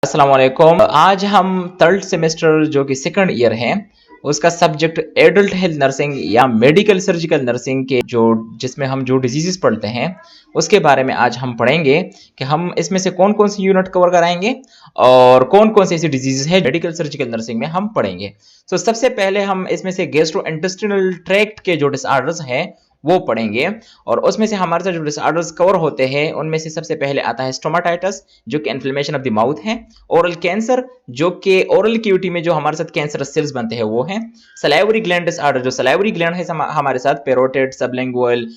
अस्सलाम वालेकुम। आज हम थर्ड सेमेस्टर जो कि सेकंड ईयर है उसका सब्जेक्ट एडल्ट हेल्थ नर्सिंग या मेडिकल सर्जिकल नर्सिंग के जिसमें हम जो डिजीजेस पढ़ते हैं उसके बारे में आज हम पढ़ेंगे कि हम इसमें से कौन कौन सी यूनिट कवर कराएंगे और कौन कौन सी ऐसी डिजीजेस है मेडिकल सर्जिकल नर्सिंग में हम पढ़ेंगे। तो सबसे पहले हम इसमें से गैस्ट्रो इंटेस्टिनल ट्रैक्ट के जो डिसऑर्डर्स हैं वो पढ़ेंगे और उसमें से हमारे साथ जो डिसऑर्डर्स कवर होते हैं उनमें से सबसे पहले आता है स्टोमाटाइटिस जो कि इन्फ्लेमेशन ऑफ द माउथ है, ओरल कैंसर जो कि ओरल कैविटी में जो हमारे साथ कैंसरस सेल्स बनते हैं वो हैं, सलाइवरी ग्लैंड डिसऑर्डर जो सलाइवरी ग्लैंड है हमारे साथ पेरोटिड सबलिंगुअल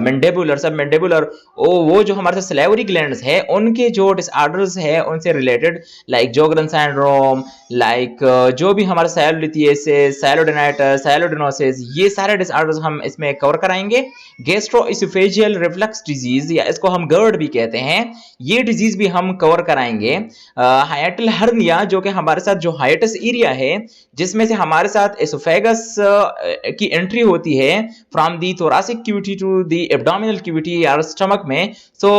मैंडिबुलर सब मैंडिबुलर वो जो हमारे साथ सलाइवरी ग्लैंड्स है उनके जो डिसऑर्डर्स है उनसे रिलेटेड लाइक जोगरन सिंड्रोम लाइक जो भी हमारे साइलोलिथियासिस साइलोडेनाइटिस साइलोडेनोसिस ये सारे डिसऑर्डर्स हम इसमें कवर कराएंगे। गैस्ट्रोइसोफेजियल रिफ्लक्स डिजीज या इसको हम गर्ड भी कहते हैं, ये डिजीज भी हम कवर कराएंगे। हाइटल हर्निया जो कि हमारे साथ जो हाइटस एरिया है जिसमें से हमारे साथ एसोफेगस की एंट्री होती है from the thoracic cavity to the abdominal cavity या स्टमक में, सो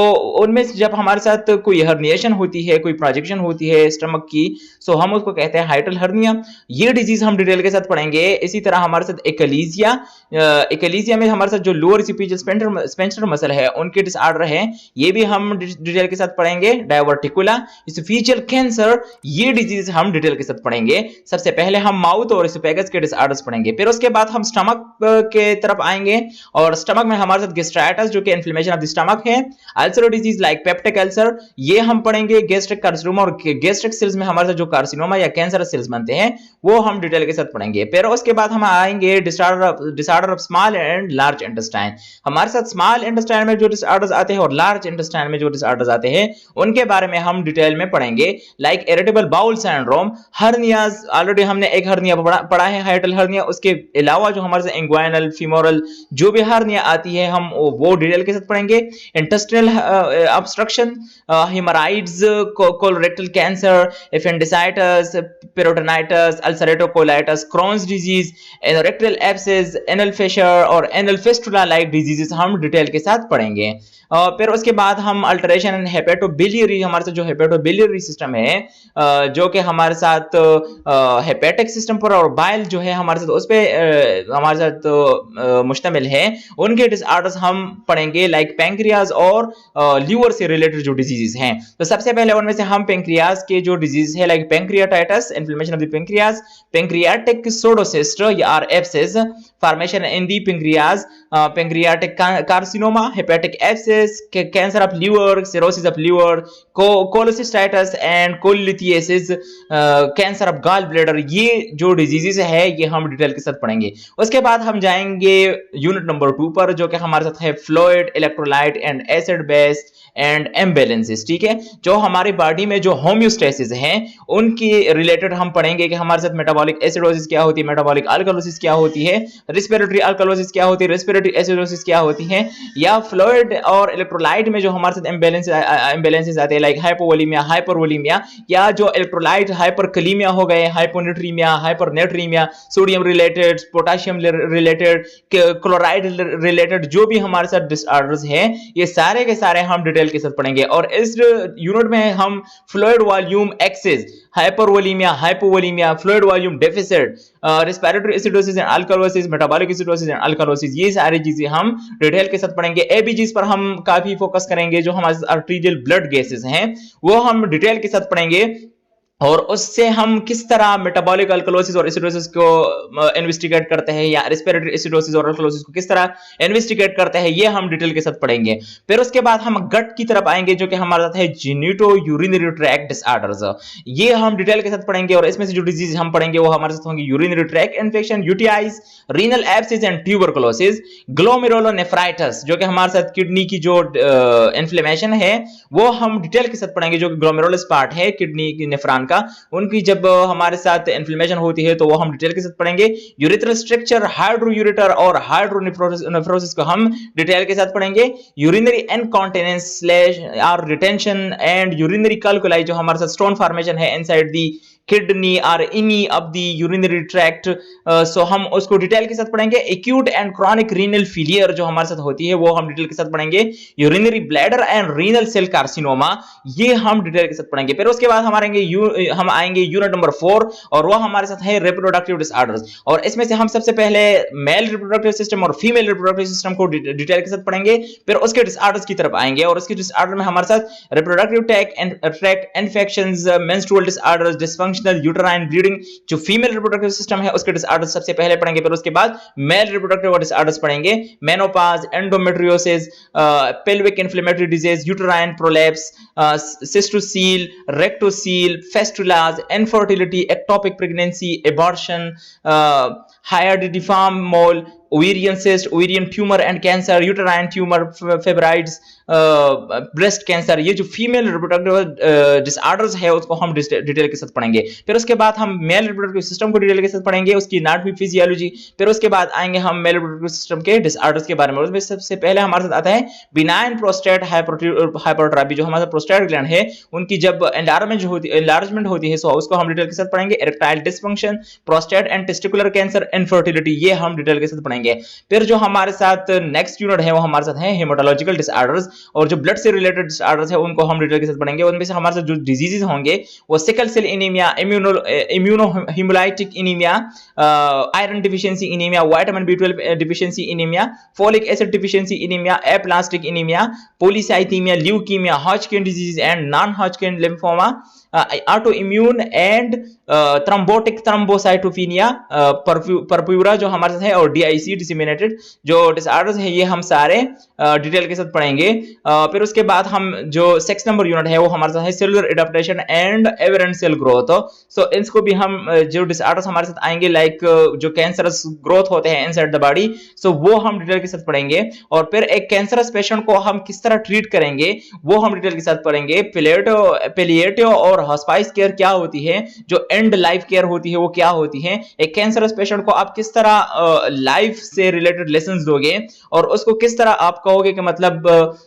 उनमें जब हमारे साथ कोई हर्निएशन होती है कोई प्रोजेक्शन होती है स्टमक की सो हम उसको कहते हैं हाइटल हर्निया। ये डिजीज हम डिटेल के साथ पढ़ेंगे। इसी तरह हमारे साथ एकलीजिया में हमारे साथ जो लोअर इसिपियल स्पेंसर मसल है उनके डिसऑर्डर है ये भी हम डिटेल के साथ पढ़ेंगे। डायवर्टिकुला इसिफिजियल कैंसर ये डिजीज हम डिटेल के साथ पढ़ेंगे। सबसे पहले हम माउथ और एसोफेगस के डिसऑर्डर्स पढ़ेंगे, फिर उसके बाद हम स्टमक के तरफ आएंगे और स्टमक में हमारे साथ गैस्ट्राइटिस जो कि इन्फ्लेमेशन ऑफ द स्टमक है, ulcer disease like peptic ulcer ये हम पढ़ेंगे। गैस्ट्रिक कार्सिनोमा और गैस्ट्रिक सेल्स में हमारे साथ जो कार्सिनोमा या कैंसर सेल्स बनते हैं वो हम डिटेल के साथ पढ़ेंगे। फिर उसके बाद हम आएंगे disorder of small and large intestine. हमारे साथ स्मॉल इंटेस्टाइन में जो डिसऑर्डर्स आते हैं और लार्ज इंटेस्टाइन में जो डिसऑर्डर्स आते हैं उनके बारे में हम डिटेल में पढ़ेंगे like irritable bowel syndrome, hernias already हमने एक हर्निया पढ़ा है हाइटल हर्निया, उसके अलावा जो हमारे साथ इंग्वाइनल फीमोरल जो भी हर्निया आती है हम वो डिटेल के साथ पढ़ेंगे। Intestinal obstruction, haemorrhoids, colorectal cancer, appendicitis, peritonitis, ulcerative colitis, Crohn's disease, anorectal abscess, anal fissure और एनल फिस्टुला लाइक डिजीजेस हम डिटेल के साथ पढ़ेंगे। फिर उसके बाद हम अल्टरेशन एंड हेपेटोबिलियरी हमारे साथ जो हेपेटोबिलियरी सिस्टम है जो कि हमारे साथ हेपेटिक सिस्टम पर और बाइल जो है हमारे साथ उस पे हमारे साथ मुश्तमिल है, उनके डिसऑर्डर्स हम पढ़ेंगे लाइक पैंक्रियाज और लीवर से रिलेटेड जो डिजीजेस हैं। तो सबसे पहले उनमें से हम पैंक्रियाज के जो डिजीज है like pancreatitis inflammation of the pancreas, pancreatic pseudocyst या abscess formation in the pancreas, pancreatic carcinoma, hepatic abscess, cancer of liver, cirrhosis of liver, cholecystitis and cholelithiasis, cancer of gall bladder ये जो diseases है ये हम detail के साथ पढ़ेंगे। उसके बाद हम जाएंगे यूनिट नंबर 2 पर जो कि हमारे साथ है fluid, electrolyte and acid base and imbalances. ठीक है, जो हमारी बॉडी में जो होम्योस्टेसिस हैं उनकी रिलेटेड हम पढ़ेंगे कि हमारे साथ मेटाबॉलिक एसिडोसिस क्या होती है, मेटाबॉलिक अल्कलोसिस क्या होती है, रेस्पिरेटरी अल्कलोसिस क्या होती है, रेस्पिरेटरी एसिडोसिस क्या होती है, या फ्लूइड और इलेक्ट्रोलाइट में जो हमारे साथ एम्बैलेंसेस आते हैं लाइक हाइपोवोलीमिया, हाइपरवोलीमिया, या जो इलेक्ट्रोलाइट हाइपरकलीमिया हो गए, hyponatraemia, हाइपरनेट्रीमिया, sodium related, potassium related, chloride related जो भी हमारे साथ डिसऑर्डर्स हैं ये सारे के सारे हम डिटेल के साथ पढ़ेंगे। और इस यूनिट में हम fluid volume excess, hypervolaemia, hypovolaemia, fluid volume deficit, respiratory acidosis and alkalosis, metabolic acidosis and alkalosis ये सारी चीजें हम डिटेल के साथ पढ़ेंगे। एबीजीज पर हम काफी फोकस करेंगे, जो हमारे आर्टेरियल ब्लड गैसेस हैं वो हम डिटेल के साथ पढ़ेंगे और उससे हम किस तरह मेटाबॉलिक अल्कलोसिस और एसिडोसिस को इन्वेस्टिगेट करते हैं या रेस्पिरेटरी एसिडोसिस और अल्कलोसिस को किस तरह इन्वेस्टिगेट करते हैं ये हम डिटेल के साथ पढ़ेंगे। फिर उसके बाद हम गट की तरफ आएंगे जो कि हमारे साथ है जेनिटो यूरिनरी ट्रैक्ट डिसऑर्डर्स, ये हम डिटेल के साथ पढ़ेंगे। और इसमें से जो डिजीज हम पढ़ेंगे वो हमारे साथ होंगे urinary tract infection, UTIs, renal abscess and tuberculosis, glomerulonephritis जो कि हमारे साथ किडनी की जो इन्फ्लेमेशन है वो हम डिटेल के साथ पढ़ेंगे, जो कि ग्लोमेरुलस पार्ट है किडनी की नेफ्रॉन का, उनकी जब हमारे साथ इन्फ्लेमेशन होती है तो वो हम डिटेल के साथ पढ़ेंगे। यूरिथ्रल स्ट्रक्चर, हाइड्रोयूरेटर और हाइड्रोनेफ्रोसिस को हम डिटेल के साथ पढ़ेंगे। यूरिनरी इनकॉन्टिनेंस और रिटेंशन एंड यूरिनरी कैल्कुलाई जो हमारे साथ स्टोन फॉर्मेशन है इनसाइड दी किडनी और इनी ऑफ द यूरिनरी ट्रैक्ट। सो हम उसको डिटेल के साथ पढ़ेंगे। Acute and chronic renal failure जो हमारे साथ होती है वो हम डिटेल के साथ पढ़ेंगे। Urinary bladder and renal cell carcinoma ये हम डिटेल के साथ पढ़ेंगे। फिर उसके बाद हम आएंगे यूनिट नंबर 4 और वो हमारे साथ है रिप्रोडक्टिव डिसऑर्डर्स। और इसमें से हम सबसे पहले मेल रिप्रोडक्टिव सिस्टम और फीमेल रिप्रोडक्टिव सिस्टम को डिटेल के साथ पढ़ेंगे। फिर उसके डिसऑर्डर्स की तरफ आएंगे और उसके डिसऑर्डर में हमारे साथ reproductive tract infections, menstrual disorders, dysfunctional uterine bleeding. जो फीमेल रिप्रोडक्टिव सिस्टम है उसके डिसऑर्डर्स सबसे पहले पढ़ेंगे। फिर उसके बाद मेल रिप्रोडक्टिव डिसऑर्डर्स पढ़ेंगे। Menopause, endometriosis, pelvic inflammatory disease, uterine prolapse, cystocele, rectocele, fistulas, infertility, ectopic pregnancy, abortion, hydatidiform mole, ovarian cyst, ovarian tumor and cancer, uterine tumor, fibroids, breast cancer. ये जो female reproductive disorders है उसको हम detail के साथ पढ़ेंगे। फिर उसके बाद हम मेल रिप्रोडक्टिव सिस्टम को डिटेल के साथ पढ़ेंगे, उसकी एनाटॉमी, फिजियोलॉजी। फिर उसके बाद आएंगे हम मेल रिप्रोडक्टिव सिस्टम के डिसऑर्डर्स के बारे में। उसमें सबसे पहले हमारे साथ आता है बिनाइन प्रोस्टेट हाइपरट्रॉफी। जो हमारा प्रोस्टेट ग्लैंड है उनकी जब एनलार्जमेंट होती है सो उसको हम डिटेल के साथ पढ़ेंगे। Erectile dysfunction, prostate and testicular cancer, infertility, ये हम डिटेल के साथ पढ़ेंगे। फिर जो हमारे साथ नेक्स्ट यूनिट है वो हमारे साथ है हेमाटोलॉजिकल डिसऑर्डर्स। और जो ब्लड से रिलेटेड डिसऑर्डर्स है उनको हम डिटेल के साथ पढ़ेंगे। उनमें से हमारे साथ जो डिजीजेस होंगे वो sickle cell anaemia, immunohaemolytic anaemia, iron deficiency anaemia, vitamin B12 deficiency anaemia, folic acid deficiency anaemia, aplastic anaemia, polycythaemia, leukaemia, Hodgkin disease and non Hodgkin lymphoma, autoimmune and thrombotic thrombocytopenia, purpura जो हमारे साथ है, और DIC disseminated जो disorders है ये हम सारे डिटेल के साथ पढ़ेंगे। फिर उसके बाद हम जो 6 नंबर यूनिट है वो हमारे साथ है cellular adaptation and aberrant cell growth. So इसको भी हम जो डिसऑर्डर्स हमारे साथ आएंगे लाइक जो कैंसरस ग्रोथ होते हैं इनसाइड द बॉडी, सो वो हम डिटेल के साथ पढ़ेंगे। और फिर एक कैंसरस पेशेंट को हम किस तरह ट्रीट करेंगे वो हम डिटेल के साथ पढ़ेंगे। पैलिएटिव और हॉस्पाइस केयर क्या होती है, जो एंड लाइफ केयर होती है वो क्या होती है, एक कैंसरस पेशेंट को आप किस तरह लाइफ से रिलेटेड लेसन्स दोगे और उसको किस तरह आप कहोगे कि मतलब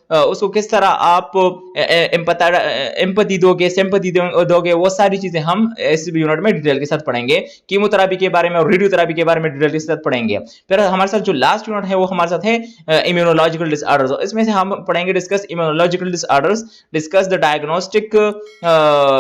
उसको किस तरह आप एम्पैथी दोगे, सिंपैथी दोगे, वो सारी चीजें हम इस यूनिट में डिटेल के साथ पढ़ेंगे। कीमोथेरेपी के बारे में और रेडियोथेरेपी के बारे में डिटेल के साथ पढ़ेंगे। फिर हमारे साथ जो लास्ट यूनिट है वो हमारे साथ है इम्यूनोलॉजिकल डिसऑर्डर्स। इसमें से हम पढ़ेंगे discuss immunological disorders, discuss the diagnostic,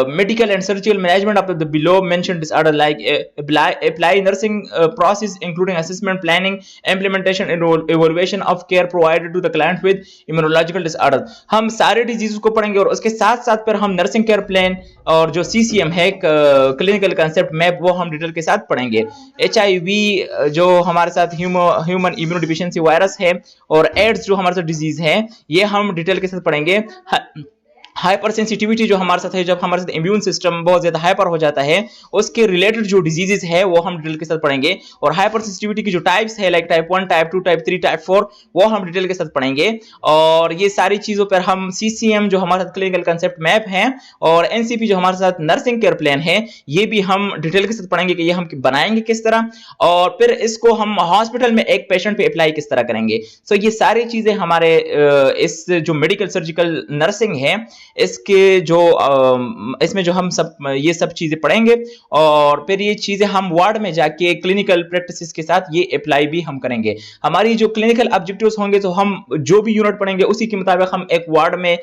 medical and surgical management of the below mentioned disorder like apply nursing process including assessment, planning, implementation and evaluation of care provided to the client with immunological disorder। हम सारे disease को पढ़ेंगे और उसके साथ साथ फिर हम नर्सिंग केयर प्लान और जो CCM है क्लिनिकल कंसेप्ट मैप वो हम डिटेल के साथ पढ़ेंगे। HIV जो हमारे साथ ह्यूमन इम्यूनोडिफिशियंसी वायरस है और एड्स जो हमारे साथ डिजीज है ये हम डिटेल के साथ पढ़ेंगे। हाइपर सेंसिटिविटी जो हमारे साथ है, जब हमारे साथ इम्यून सिस्टम बहुत ज्यादा हाइपर हो जाता है उसके रिलेटेड जो डिजीजेस है वो हम डिटेल के साथ पढ़ेंगे। और हाइपर सेंसिटिविटी की जो टाइप्स है like type 1, type 2, type 3, type 4 वो हम डिटेल के साथ पढ़ेंगे। और ये सारी चीजों पर हम CCM जो हमारे साथ क्लिनिकल कंसेप्ट मैप है और NCP जो हमारे साथ नर्सिंग केयर प्लान है ये भी हम डिटेल के साथ पढ़ेंगे कि ये हम बनाएंगे किस तरह और फिर इसको हम हॉस्पिटल में एक पेशेंट पे अप्लाई किस तरह करेंगे। सो ये सारी चीजें हमारे इस जो मेडिकल सर्जिकल नर्सिंग है इसके जो इसमें जो हम सब ये सब चीजें पढ़ेंगे और फिर ये चीजें हम वार्ड में जाके क्लिनिकल प्रैक्टिसेस के साथ ये अप्लाई भी हम करेंगे। हमारी जो क्लिनिकल ऑब्जेक्टिव्स होंगे तो हम जो भी यूनिट पढ़ेंगे उसी के मुताबिक हम एक वार्ड में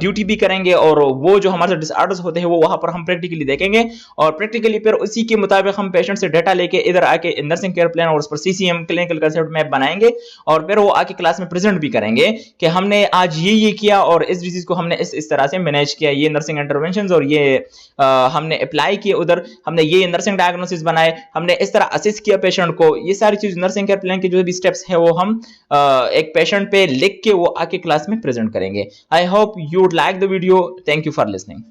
ड्यूटी भी करेंगे और वो जो हमारे डिसऑर्डर्स होते हैं वो वहां पर हम प्रैक्टिकली देखेंगे और प्रैक्टिकली फिर उसी के मुताबिक हम पेशेंट से डाटा लेके इधर आके नर्सिंग केयर प्लान और उस पर CCM क्लिनिकल कंसेप्ट मैप बनाएंगे और फिर वो आके क्लास में प्रेजेंट भी करेंगे कि हमने आज ये किया और इस डिजीज को हमने इस तरह से मैनेज किया, ये नर्सिंग इंटरवेंशंस और ये हमने अप्लाई किए, उधर हमने ये नर्सिंग डायग्नोसिस बनाए, हमने इस तरह असिस्ट किया पेशेंट को। ये सारी चीज नर्सिंग केयर प्लान के जो भी स्टेप्स है वो हम एक पेशेंट पे लिख के वो आके क्लास में प्रेजेंट करेंगे। I hope you would like the video. Thank you for listening.